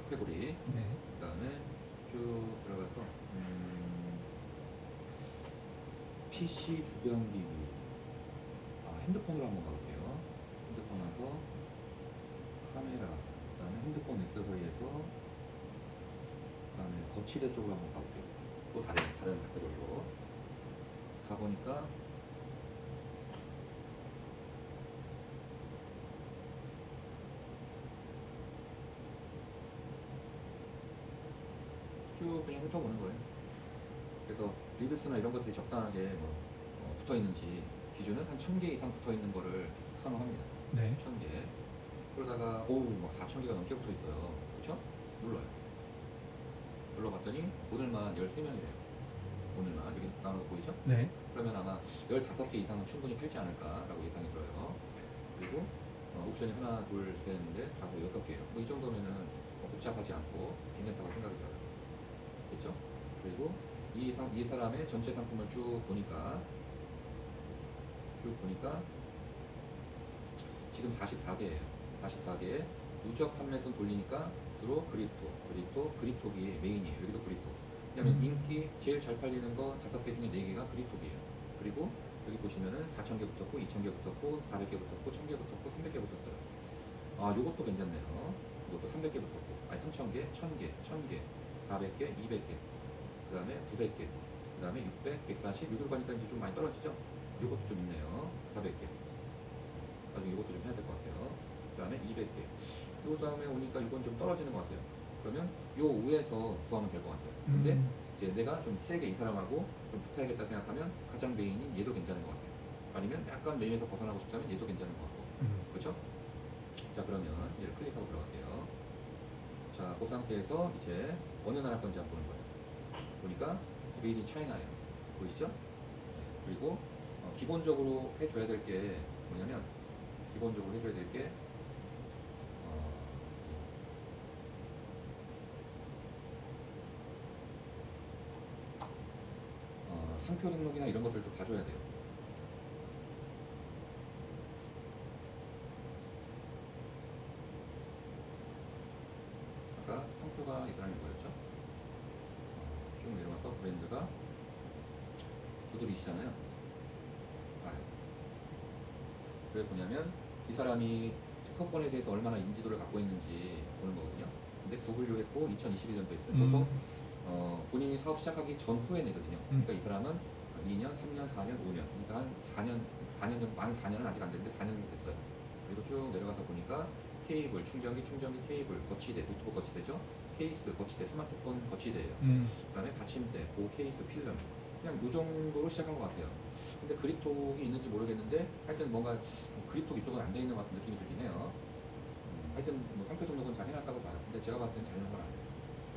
카테고리. 네. 그 다음에 쭉 들어가서 PC 주변기기. 핸드폰으로 한번 가볼게요. 핸드폰 와서 카메라, 그 다음에 핸드폰 액세서리에서 그 다음에 거치대 쪽으로 한번 가볼게요. 또 다른 카테고리로 가보니까 쭉 그냥 훑어보는 거예요. 그래서 리뷰스나 이런 것들이 적당하게 붙어 있는지 기준은 한 1000개 이상 붙어 있는 거를 선호합니다. 네. 1000개. 그러다가 막 4000개가 넘게 붙어 있어요. 그렇죠? 눌러요. 눌러봤더니 오늘만 13명이래요. 오늘만 여기 나오는 거 보이죠? 네. 그러면 아마 15개 이상은 충분히 팔지 않을까라고 예상이 들어요. 그리고 옵션이 하나, 둘, 셋, 넷, 다섯, 6개예요. 이 정도면은 복잡하지 않고 괜찮다고 생각이 들어요. 됐죠? 그리고 이 사람의 전체 상품을 쭉 보니까 지금 44개예요. 44개에 누적 판매선 돌리니까 주로 그립톡이 메인이에요. 여기도 그립톡. 왜냐면 인기 제일 잘 팔리는 거 5개 중에 4개가 그립톡이에요. 그리고 여기 보시면은 4000개 붙었고, 2000개 붙었고, 400개 붙었고, 1000개 붙었고, 300개 붙었어요. 요것도 괜찮네요. 이것도 300개 붙었고, 3000개, 1000개, 1000개, 400개, 200개, 그 다음에 900개, 그 다음에 600, 140, 여기로 가니까 이제 좀 많이 떨어지죠? 요것도 좀 있네요. 400개. 나중에 이것도 좀 해야 될 것 같아요. 그 다음에 200개. 요 다음에 오니까 이건 좀 떨어지는 것 같아요. 그러면 요 위에서 구하면 될 것 같아요. 근데 이제 내가 좀 세게 이 사람하고 좀 붙어야겠다 생각하면 가장 메인인 얘도 괜찮은 것 같아요. 아니면 약간 메인에서 벗어나고 싶다면 얘도 괜찮은 것 같고. 그렇죠? 자, 그러면 얘를 클릭하고 들어갈게요. 자, 그 상태에서 이제 어느 나라 건지 한번 보는 거예요. 보니까 메이드 인 차이나예요. 보이시죠? 네. 그리고 기본적으로 해줘야 될 게 뭐냐면 상표 등록이나 이런 것들도 봐줘야 돼요. 아까 상표가 있다는 거였죠? 쭉 내려가서 브랜드가 구들이시잖아요. 왜 보냐면 이 사람이 특허권에 대해서 얼마나 인지도를 갖고 있는지 보는 거거든요. 근데 구글료 했고 2021년도 했어요. 보통 본인이 사업 시작하기 전후에 내거든요. 그러니까 이 사람은 2년, 3년, 4년, 5년, 그러니까 한 4년 정도, 만 4년은 아직 안 됐는데 4년 정도 됐어요. 그리고 쭉 내려가서 보니까 케이블, 충전기 케이블, 거치대, 노트북 거치대죠. 케이스, 거치대, 스마트폰 거치대예요. 그 다음에 받침대, 보호 케이스, 필름. 그냥 이 정도로 시작한 것 같아요. 근데 그립톡이 있는지 모르겠는데 하여튼 뭔가 그립톡 이쪽은 안 돼 있는 것 같은 느낌이 들긴 해요. 하여튼 상표 등록은 잘 해놨다고 봐요. 근데 제가 봤을 땐 잘 해놓은 건 아니에요.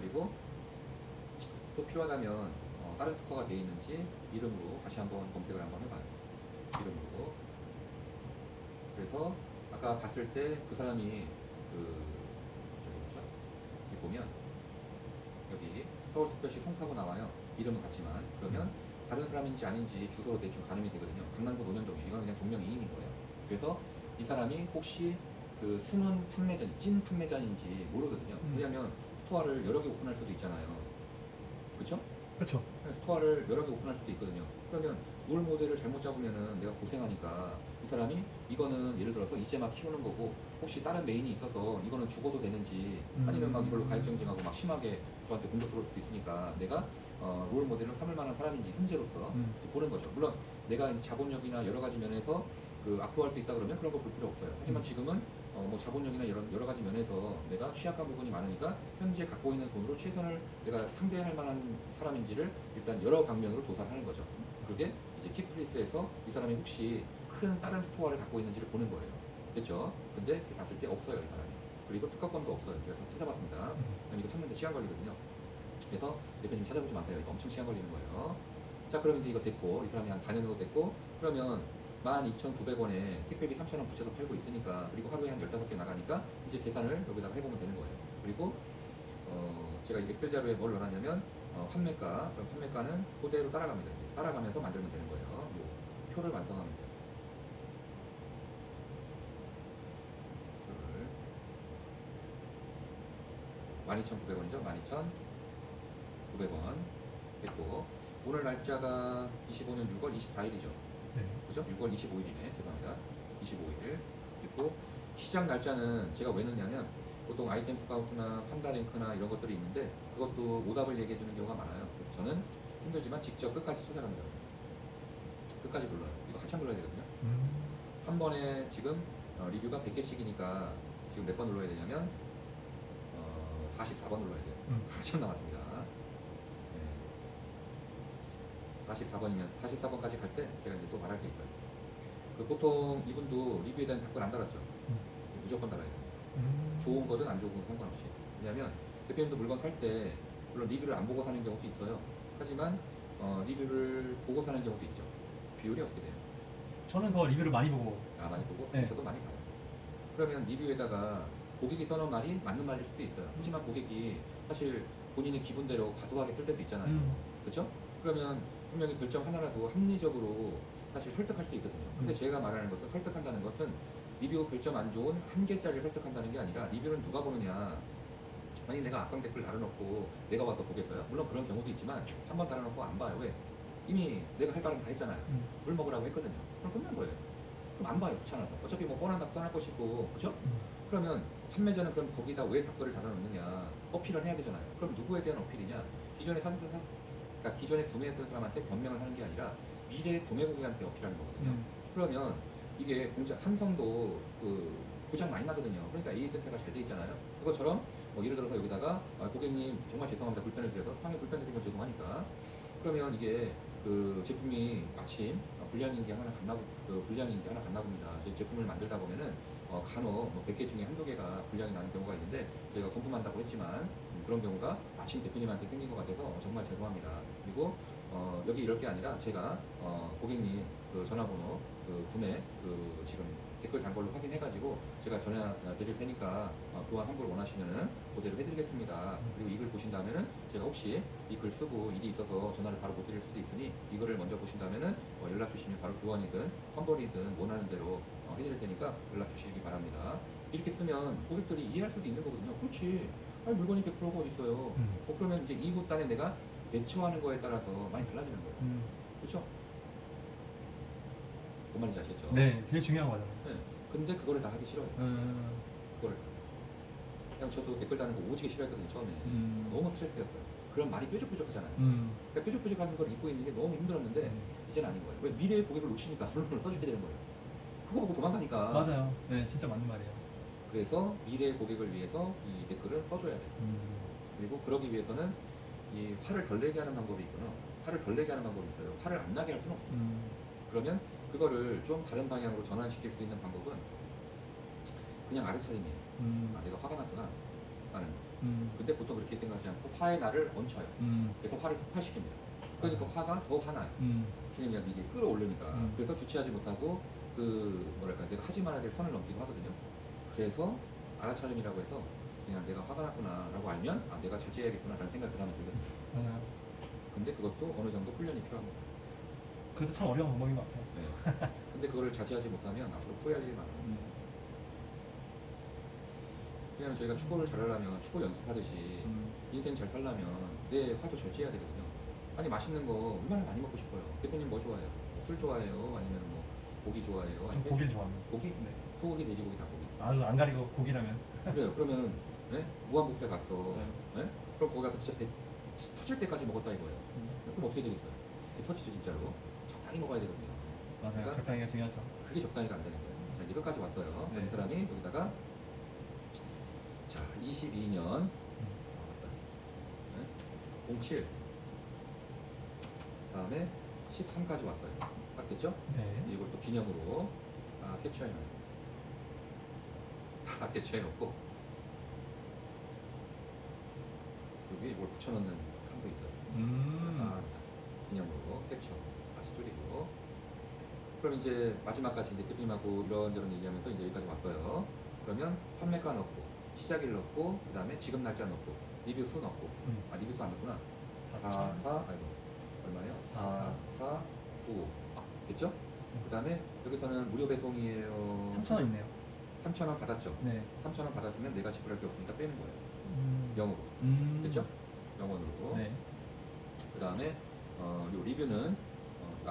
그리고 또 필요하다면 다른 특허가 돼 있는지 이름으로 다시 한번 검색을 한번 해봐요. 이름으로. 그래서 아까 봤을 때 그 사람이 여기 보면 여기 서울특별시 송파구 나와요. 이름은 같지만 그러면 다른 사람인지 아닌지 주소로 대충 가늠이 되거든요. 강남구 논현동에 이건 그냥 동명이인인 거예요. 그래서 이 사람이 혹시 그 숨은 판매자인지 찐 판매자인지 모르거든요. 왜냐면 스토어를 여러 개 오픈할 수도 있잖아요. 그렇죠? 그렇죠. 스토어를 여러 개 오픈할 수도 있거든요. 그러면 롤 모델을 잘못 잡으면은 내가 고생하니까 이 사람이 이거는 예를 들어서 이제 막 키우는 거고 혹시 다른 메인이 있어서 이거는 죽어도 되는지 아니면 막 이걸로 가입 경쟁하고 막 심하게 저한테 공격 들어올 수도 있으니까 내가 롤 모델을 삼을 만한 사람인지 현재로서 보는 거죠. 물론 내가 자본력이나 여러 가지 면에서 악부할 수 있다 그러면 그런 거 볼 필요 없어요. 하지만 지금은 뭐 자본력이나 여러 가지 면에서 내가 취약한 부분이 많으니까 현재 갖고 있는 돈으로 최선을 내가 상대할 만한 사람인지를 일단 여러 방면으로 조사를 하는 거죠. 그게 이제 키프리스에서 이 사람이 혹시 큰 다른 스토어를 갖고 있는지를 보는 거예요. 됐죠? 근데 봤을 때 없어요, 이 사람이. 그리고 특허권도 없어요. 제가 찾아봤습니다. 이거 찾는데 시간 걸리거든요. 그래서 대표님 찾아보지 마세요. 이거 엄청 시간 걸리는 거예요. 자, 그럼 이제 이거 됐고, 이 사람이 한 4년 정도 됐고, 그러면 12,900원에 택배비 3,000원 붙여서 팔고 있으니까, 그리고 하루에 한 15개 나가니까 이제 계산을 여기다가 해보면 되는 거예요. 그리고 제가 엑셀 자료에 뭘 넣어놨냐면 판매가, 그럼 판매가는 그대로 따라갑니다. 이제 따라가면서 만들면 되는 거예요. 표를 완성하면 돼요. 표를 12,900원이죠. 12,900원 했고, 오늘 날짜가 25년 6월 24일이죠. 네. 그죠? 6월 25일이네. 죄송합니다. 25일. 그리고 시작 날짜는 제가 왜 넣냐면, 보통 아이템 스카우트나 판다랭크나 이런 것들이 있는데, 그것도 오답을 얘기해 주는 경우가 많아요. 그래서 저는 힘들지만 직접 끝까지 찾아갑니다. 끝까지 눌러요. 이거 한참 눌러야 되거든요. 한 번에 지금 리뷰가 100개씩이니까 지금 몇 번 눌러야 되냐면 44번 눌러야 돼요. 한참 남았습니다. 네. 44번이면 44번까지 갈 때 제가 이제 또 말할 게 있어요. 그 보통 이분도 리뷰에 대한 답글 안 달았죠. 무조건 달아야 돼요. 좋은 거든 안 좋은 거든 상관없이. 왜냐면 대표님도 물건 살 때 물론 리뷰를 안 보고 사는 경우도 있어요. 하지만 리뷰를 보고 사는 경우도 있죠. 비율이 어떻게 돼요? 저는 더 리뷰를 많이 보고. 많이 보고 네. 저도 많이 봐요. 그러면 리뷰에다가 고객이 써놓은 말이 맞는 말일 수도 있어요. 하지만 고객이 사실 본인의 기분대로 과도하게 쓸 때도 있잖아요. 그렇죠? 그러면 분명히 별점 하나라도 합리적으로 사실 설득할 수 있거든요. 근데 제가 말하는 것은 설득한다는 것은 리뷰 별점 안 좋은 한 개짜리를 설득한다는 게 아니라 리뷰는 누가 보느냐. 아니 내가 악성 댓글 달아놓고 내가 와서 보겠어요? 물론 그런 경우도 있지만 한 번 달아놓고 안 봐요. 왜? 이미 내가 할 말은 다 했잖아요. 물 먹으라고 했거든요. 그럼 끝난 거예요. 그럼 안 봐요. 귀찮아서. 어차피 뭐 뻔한 답도 할 것이고, 그죠? 그러면 판매자는 그럼 거기다 왜 답글을 달아놓느냐? 어필을 해야 되잖아요. 그럼 누구에 대한 어필이냐? 기존에 그러니까 기존에 구매했던 사람한테 변명을 하는 게 아니라 미래의 구매 고객한테 어필하는 거거든요. 그러면 이게 공짜 삼성도 그 고장 많이 나거든요. 그러니까 AS 센터가 잘 돼 있잖아요. 그것처럼 뭐 예를 들어서 여기다가 고객님 정말 죄송합니다. 불편을 드려서 당연히 불편 드린 건 죄송하니까. 그러면 이게 그 제품이 마침 불량인지 하나 갔나 봅니다. 제품을 만들다 보면은 간혹 뭐 100개 중에 한두 개가 불량이 나는 경우가 있는데 저희가 검품한다고 했지만 그런 경우가 마침 대표님한테 생긴 것 같아서 정말 죄송합니다. 그리고 여기 이럴 게 아니라 제가 고객님 그 전화번호 그 구매 그 지금 댓글 단 걸로 확인해가지고 제가 전화 드릴 테니까 교환 환불 원하시면은 그대로 해드리겠습니다. 그리고 이 글 보신 다음에는 제가 혹시 이 글 쓰고 일이 있어서 전화를 바로 못 드릴 수도 있으니 이거를 먼저 보신 다음에는 연락 주시면 바로 교환이든 환불이든 원하는 대로 해드릴 테니까 연락 주시기 바랍니다. 이렇게 쓰면 고객들이 이해할 수도 있는 거거든요. 그렇지. 아니 물건이 100%가 어디 있어요. 그러면 이제 이후 단에 내가 대처하는 거에 따라서 많이 달라지는 거예요. 그렇죠? 뭔 말인지 아시겠죠? 네, 제일 중요한 거죠. 네. 근데 그거를 다 하기 싫어요. 그거를. 그냥 저도 댓글 다는 거 오지게 싫어했거든요, 처음에. 너무 스트레스였어요. 그런 말이 뾰족뾰족하잖아요. 그러니까 뾰족뾰족한 걸 입고 있는 게 너무 힘들었는데 이제는 아닌 거예요. 왜 미래의 고객을 놓치니까 물건을 써줘야 되는 거예요. 그거 보고 도망가니까. 맞아요. 네, 진짜 맞는 말이에요. 그래서 미래의 고객을 위해서 이 댓글을 써줘야 돼요. 그리고 그러기 위해서는 이 화를 덜 내게 하는 방법이 있구나. 화를 덜 내게 하는 방법이 있어요. 화를 안 나게 할 수는 없어요. 그러면 그거를 좀 다른 방향으로 전환시킬 수 있는 방법은 그냥 알아차림이에요. 아, 내가 화가 났구나 하는. 근데 보통 그렇게 생각하지 않고 화의 날을 얹혀요. 그래서 화를 폭발시킵니다. 그러니까 화가 더 화나요. 그냥 이게 끌어올르니까. 그래서 주체하지 못하고 그 뭐랄까 내가 하지 말아야 될 선을 넘기도 하거든요. 그래서 알아차림이라고 해서 그냥 내가 화가 났구나 라고 알면 아 내가 자제해야겠구나 라는 생각을 그 다음에 들거든요. 근데 그것도 어느 정도 훈련이 필요합니다. 그것도 참 어려운 방법인 것 같아요. 네. 근데 그거를 자제하지 못하면 앞으로 후회할 일이 많아요. 왜냐면 저희가 축구를 잘하려면 축구 연습하듯이 인생 잘 살려면 내 화도 절제해야 되거든요. 아니 맛있는 거 얼마나 많이 먹고 싶어요. 대표님 뭐 좋아해요? 술 좋아해요? 아니면 뭐 고기 좋아해요? 아니면 고기를 좋아합니다. 고기? 네. 소고기, 돼지고기, 닭고기. 안 가리고 고기라면. 그래요. 그러면 네? 무한뷔페 갔어. 네? 그럼 거기 가서 진짜 배 터질 때까지 먹었다 이거예요. 그럼 어떻게 되겠어요? 배 터지죠 진짜로. 적당히 먹어야 되거든요. 맞아요. 그러니까 적당히가 중요하죠. 그게 적당히가 안 되는 거예요. 자 이제 끝까지 왔어요. 네. 이 사람이 여기다가 자 22년 07 다음에 13까지 왔어요. 맞겠죠? 네. 이걸 또 기념으로 다 캡처해놔요. 다 캡처해놓고 여기 이걸 붙여넣는 칸도 있어요. 다 기념으로 캡처 다시 줄이고 그럼 이제 마지막까지 이제 대표님하고 이런저런 얘기하면서 이제 여기까지 왔어요. 그러면 판매가 넣고 시작일 넣고 그 다음에 지급 날짜 넣고 리뷰 수 넣고 아 리뷰 수 안 넣구나 44 아이고 얼마예요? 4495 됐죠? 그 다음에 여기서는 무료 배송이에요. 3,000원 있네요. 3,000원 받았죠? 네. 3,000원 받았으면 내가 지불할 게 없으니까 빼는 거예요. 0으로. 됐죠? 0원으로. 네. 그 다음에 요 리뷰는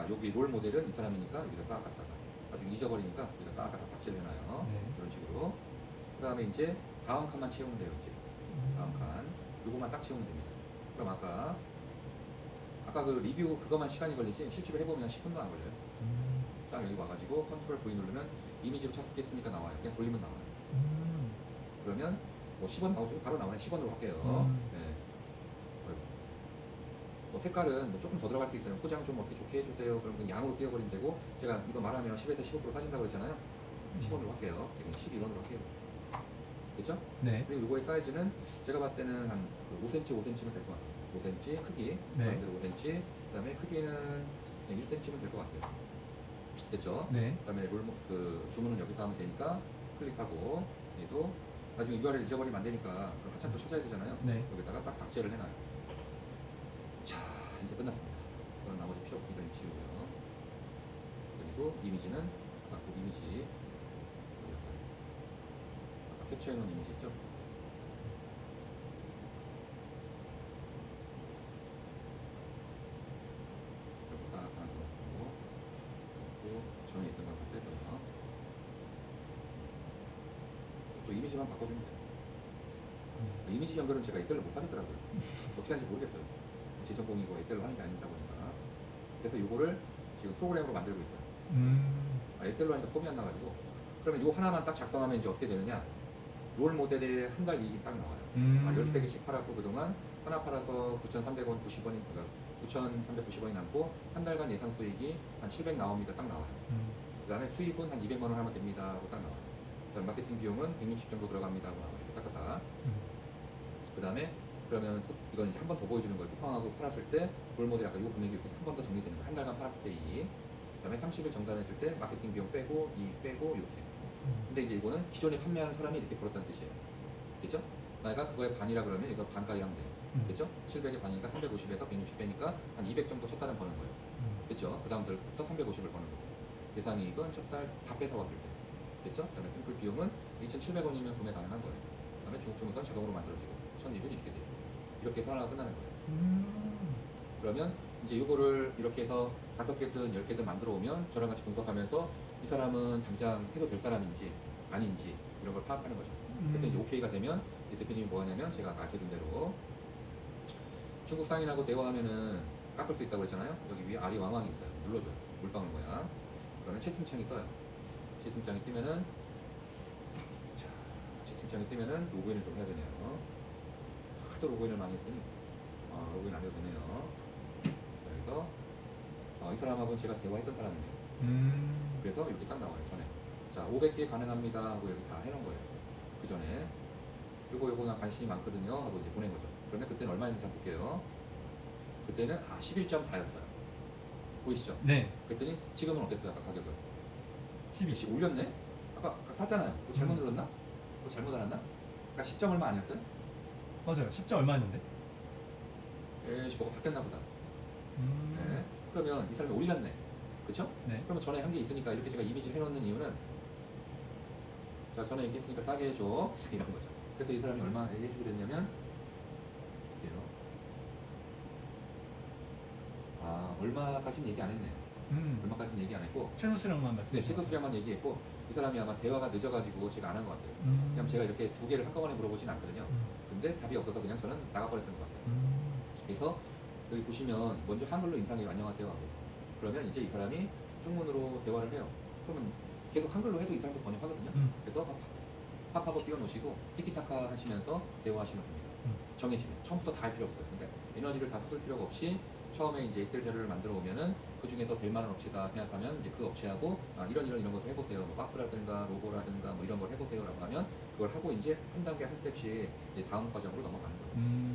여기 롤 모델은 이 사람이니까 여기다 딱 갖다가 나중에 잊어버리니까 여기다 딱 갖다 박제를 해놔요. 네. 이런 식으로. 그 다음에 이제 다음 칸만 채우면 돼요. 이제 다음 칸 요거만 딱 채우면 됩니다. 그럼 아까 그 리뷰 그거만 시간이 걸리지 실제로 해보면 10분도 안 걸려요. 딱 여기 와가지고 컨트롤 V 누르면 이미지로 찾겠습니까 나와요. 그냥 돌리면 나와요. 그러면 뭐 10원 나오죠. 바로 나와요. 10원으로 할게요. 네. 뭐 색깔은 뭐 조금 더 들어갈 수 있어요. 포장 좀 어떻게 좋게 해주세요. 그럼 그냥 양으로 띄워버리면 되고 제가 이거 말하면 10에서 15% 사진다고 그랬잖아요. 10원으로 할게요. 11원으로 할게요. 됐죠? 네. 그리고 이거의 사이즈는 제가 봤을 때는 한 5cm, 5cm면 될 것 같아요. 5cm 크기, 네. 5cm. 그 다음에 크기는 1cm면 될 것 같아요. 됐죠? 네. 그 다음에 주문은 여기서 하면 되니까 클릭하고 얘도 나중에 URL 잊어버리면 안 되니까 그럼 한참 또 찾아야 되잖아요. 네. 여기다가 딱 박제를 해놔요. 자, 이제 끝났습니다. 그럼 나머지 필요 없으니까 이거 지우고요. 그리고 이미지는 아까 그 이미지 여기서 아까 캡처해놓은 이미지 있죠? 그리고 딱 하나 더 넣고 그리고 전에 있던 거 다 빼고요. 또 이미지만 바꿔주면 돼요. 이미지 연결은 제가 엑셀을 못 하겠더라고요. 어떻게 하는지 모르겠어요. 제 전공이고 엑셀로 하는 게 아니다 보니까. 그래서 이거를 지금 프로그램으로 만들고 있어요. 엑셀로 하니까 폼이 안 나가지고. 그러면 이 하나만 딱 작성하면 이제 어떻게 되느냐. 롤 모델의 한 달 이익이 딱 나와요. 13개씩 팔았고 그동안 하나 팔아서 9,300원, 90원이, 그러니까 9,390원이 남고 한 달간 예상 수익이 한 700 나옵니다. 딱 나와요. 그 다음에 수입은 한 200만 원 하면 됩니다. 하고 딱 나와요. 그 다음 마케팅 비용은 160 정도 들어갑니다. 하고 나와요. 딱딱딱. 그 다음에 그러면 이건 이제 한 번 더 보여주는 거예요. 쿠팡하고 팔았을 때 롤 모델 아까 이 금액이 이렇게 한 번 더 정리되는 거예요. 한 달간 팔았을 때 이익. 그 다음에 30일 정산했을 때 마케팅 비용 빼고 이익 빼고 이렇게. 근데 이제 이거는 기존에 판매하는 사람이 이렇게 벌었다는 뜻이에요. 됐죠? 내가 그거의 반이라 그러면 이거 반까지 하면 돼요. 됐죠? 700의 반이니까 350에서 160 빼니까 한 200 정도 첫 달은 버는 거예요. 됐죠? 그 다음부터 350을 버는 거고. 예상이익은 첫 달 다 뺏어왔을 때. 됐죠? 그 다음에 템플 비용은 2,700원이면 구매 가능한 거예요. 그 다음에 중국증명서는 자동으로 만들어지고 1,200은 이렇게 돼요. 이렇게 해서 하나가 끝나는 거예요. 그러면 이제 이거를 이렇게 해서 5개든 10개든 만들어 오면 저랑 같이 분석하면서 이 사람은 당장 해도 될 사람인지 아닌지 이런 걸 파악하는 거죠. 그래서 이제 오케이가 되면 이 대표님이 뭐 하냐면 제가 아까 알려준 대로 중국 상인하고 대화하면은 깎을 수 있다고 했잖아요. 여기 위에 아리 왕왕이 있어요. 눌러줘요. 물방울 모양. 그러면 채팅창이 떠요. 채팅창이 뜨면은 채팅창이 뜨면은 로그인을 좀 해야 되네요. 하도 로그인을 많이 했더니 로그인 안 해도 되네요. 그래서 이 사람하고는 제가 대화했던 사람이에요. 그래서 이렇게 딱 나와요. 전에 자 500개 가능합니다 하고 여기 다 해놓은 거예요. 그 전에 요거 나 관심이 많거든요 하고 이제 보낸 거죠. 그러면 그때는 얼마였는지 한번 볼게요. 그때는 11.4였어요. 보이시죠? 네. 그랬더니 지금은 어땠어요? 아까 가격은 12. 올렸네? 아까 샀잖아요. 뭐 잘못 눌렀나? 뭐 잘못 알았나? 아까 10점 얼마 아니었어요? 맞아요. 10점 얼마였는데? 에이씨 뭐가 바뀌었나 보다. 네. 그러면 이 사람이 올렸네. 그쵸? 네. 그러면 전에 한 게 있으니까 이렇게 제가 이미지를 해놓는 이유는 자 전에 이렇게 했으니까 싸게 해줘 이런 거죠. 그래서 이 사람이 얼마 해주게 됐냐면 얼마까지는 얘기 안 했네요. 얼마까지는 얘기 안 했고 최소 수량만 말씀. 네, 최소 수량만 얘기했고 이 사람이 아마 대화가 늦어가지고 제가 안 한 것 같아요. 그냥 제가 이렇게 2개를 한꺼번에 물어보진 않거든요. 근데 답이 없어서 그냥 저는 나가버렸던 것 같아요. 그래서 여기 보시면 먼저 한글로 인사하기 안녕하세요 하고 그러면 이제 이 사람이 중문으로 대화를 해요. 그러면 계속 한글로 해도 이 사람도 번역하거든요. 그래서 팝하고 띄워놓으시고 티키타카 하시면서 대화하시면 됩니다. 정해지면 처음부터 다 할 필요 없어요. 그러니까 에너지를 다 쏟을 필요가 없이 처음에 이제 엑셀 자료를 만들어 오면은 그 중에서 될 만한 업체다 생각하면 이제 그 업체하고 이런 것을 해보세요. 뭐 박스라든가 로고라든가 뭐 이런 걸 해보세요라고 하면 그걸 하고 이제 한 단계 한 스텝씩 이제 다음 과정으로 넘어가는 거예요.